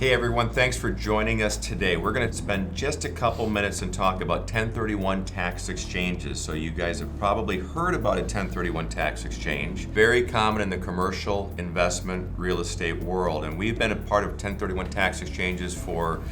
Hey everyone, thanks for joining us today. We're going to spend just a couple minutes and talk about 1031 tax exchanges. So you guys have probably heard about a 1031 tax exchange. Very common in the commercial investment real estate world. And we've been a part of 1031 tax exchanges for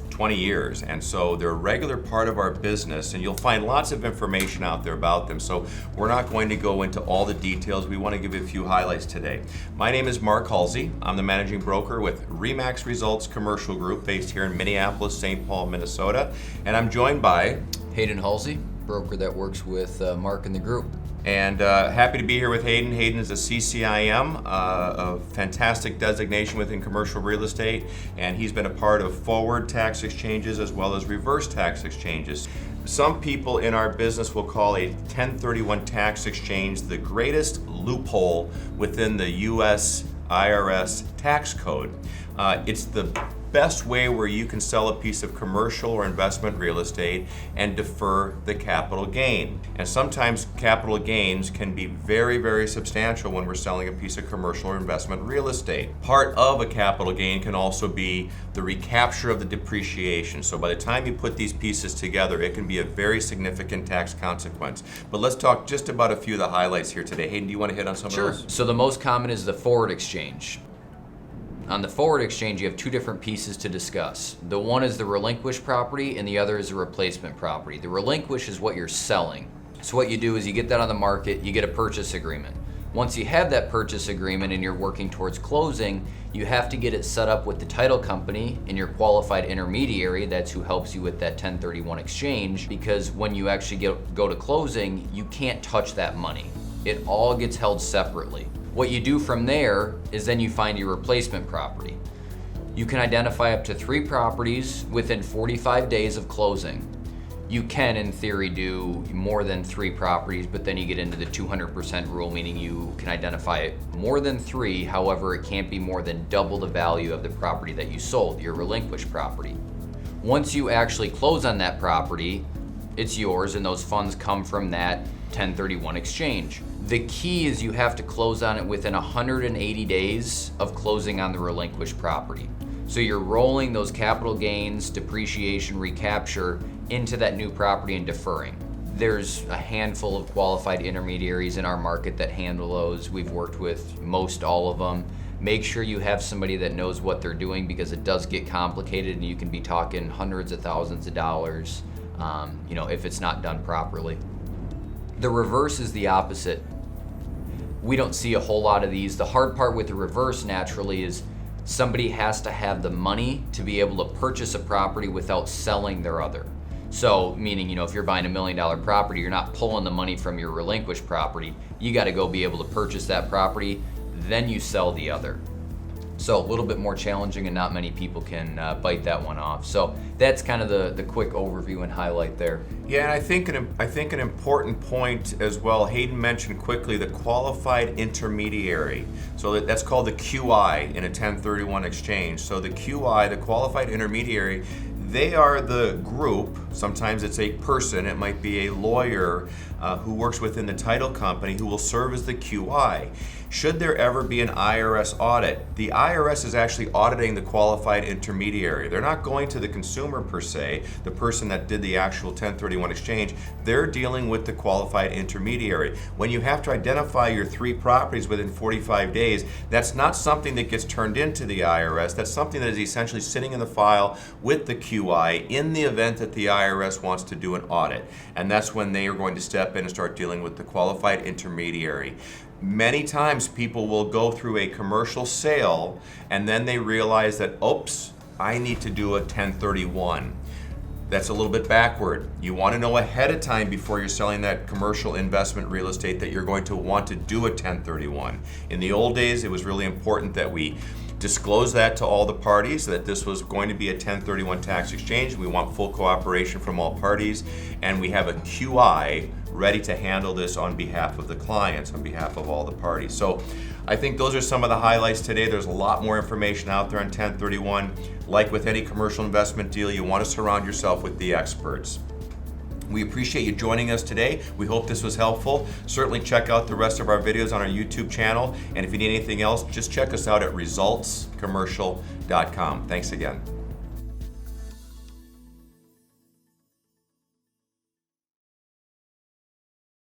20 years, and so they're a regular part of our business, and you'll find lots of information out there about them. So we're not going to go into all the details. We want to give you a few highlights today. My name is Mark Hulsey. I'm the managing broker with RE/MAX Results Commercial Group based here in Minneapolis, St. Paul, Minnesota, and I'm joined by Hayden Hulsey, broker that works with Mark and the group. And happy to be here with Hayden. Hayden is a CCIM, a fantastic designation within commercial real estate, and he's been a part of forward tax exchanges as well as reverse tax exchanges. Some people in our business will call a 1031 tax exchange the greatest loophole within the U.S. IRS tax code. It's the best way where you can sell a piece of commercial or investment real estate and defer the capital gain. And sometimes capital gains can be very, very substantial when we're selling a piece of commercial or investment real estate. Part of a capital gain can also be the recapture of the depreciation. So by the time you put these pieces together, it can be a very significant tax consequence. But let's talk just about a few of the highlights here today. Hayden, do you want to hit on some of those? So the most common is the forward exchange. On the forward exchange, you have two different pieces to discuss. The one is the relinquished property and the other is the replacement property. The relinquish is what you're selling. So what you do is you get that on the market, you get a purchase agreement. Once you have that purchase agreement and you're working towards closing, you have to get it set up with the title company and your qualified intermediary. That's who helps you with that 1031 exchange, because when you actually go to closing, you can't touch that money. It all gets held separately. What you do from there is then you find your replacement property. You can identify up to 3 properties within 45 days of closing. You can, in theory, do more than 3 properties, but then you get into the 200% rule, meaning you can identify more than 3, however, it can't be more than double the value of the property that you sold, your relinquished property. Once you actually close on that property, it's yours, and those funds come from that 1031 exchange. The key is you have to close on it within 180 days of closing on the relinquished property. So you're rolling those capital gains, depreciation, recapture into that new property and deferring. There's a handful of qualified intermediaries in our market that handle those. We've worked with most all of them. Make sure you have somebody that knows what they're doing, because it does get complicated and you can be talking hundreds of thousands of dollars, if it's not done properly. The reverse is the opposite. We don't see a whole lot of these. The hard part with the reverse, naturally, is somebody has to have the money to be able to purchase a property without selling their other. So, meaning, if you're buying $1 million property, you're not pulling the money from your relinquished property. You got to go be able to purchase that property, then you sell the other. So a little bit more challenging, and not many people can bite that one off. So that's kind of the quick overview and highlight there. Yeah, and I think an important point as well. Hayden mentioned quickly the qualified intermediary. So that's called the QI in a 1031 exchange. So the QI, the qualified intermediary, they are the group. Sometimes it's a person. It might be a lawyer who works within the title company who will serve as the QI. Should there ever be an IRS audit, the IRS is actually auditing the qualified intermediary. They're not going to the consumer per se, the person that did the actual 1031 exchange. They're dealing with the qualified intermediary. When you have to identify your 3 properties within 45 days, that's not something that gets turned into the IRS. That's something that is essentially sitting in the file with the QI in the event that the IRS wants to do an audit. And that's when they are going to step in and start dealing with the qualified intermediary. Many times people will go through a commercial sale and then they realize that, oops, I need to do a 1031. That's a little bit backward. You want to know ahead of time before you're selling that commercial investment real estate that you're going to want to do a 1031. In the old days, it was really important that we disclose that to all the parties, that this was going to be a 1031 tax exchange. We want full cooperation from all parties, and we have a QI ready to handle this on behalf of the clients, on behalf of all the parties. So I think those are some of the highlights today. There's a lot more information out there on 1031. Like with any commercial investment deal, you want to surround yourself with the experts. We appreciate you joining us today. We hope this was helpful. Certainly check out the rest of our videos on our YouTube channel. And if you need anything else, just check us out at resultscommercial.com. Thanks again.